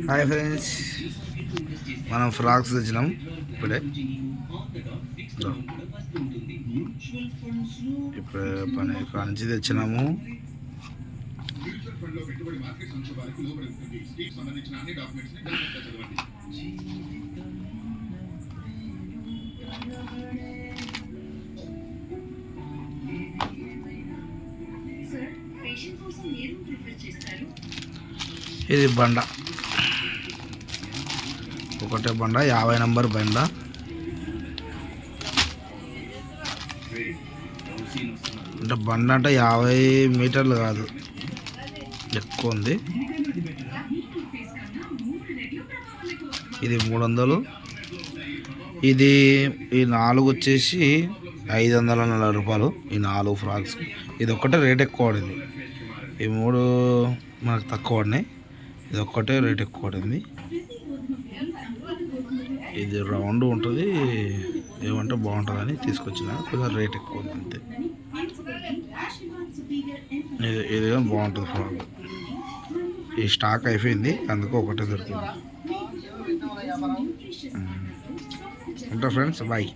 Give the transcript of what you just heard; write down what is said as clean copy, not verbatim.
Hi friends, మనం frocks తెచ్చినాం ఇప్పుడే. ఇప్పుడు పని నుంచి తెచ్చినాము. ఇది బండ, ఒకటే బండ, 50 నంబర్ బండ. అంటే బండ అంటే 50 మీటర్లు కాదు, ఎక్కువ ఉంది. ఇది 300. ఇది ఈ 4 వచ్చేసి 540 రూపాయలు. ఈ 4 ఫ్రాక్స్. ఇది ఒక్కటే రేట్ ఎక్కువ పడింది. ఈ 3 మనకు తక్కువ పడినాయి, ఇది ఒక్కటే రేట్ ఎక్కువ పడింది. ఇది రౌండ్ ఉంటుంది, ఏమంటే బాగుంటుందని తీసుకొచ్చిన. కొంచెం రేట్ ఎక్కువ ఉంది అంతే. ఇది బాగుంటుంది ఫ్రాక్. ఈ స్టాక్ అయిపోయింది, అందుకు ఒకటే దొరికింది. ఉంటా ఫ్రెండ్స్, బాయ్.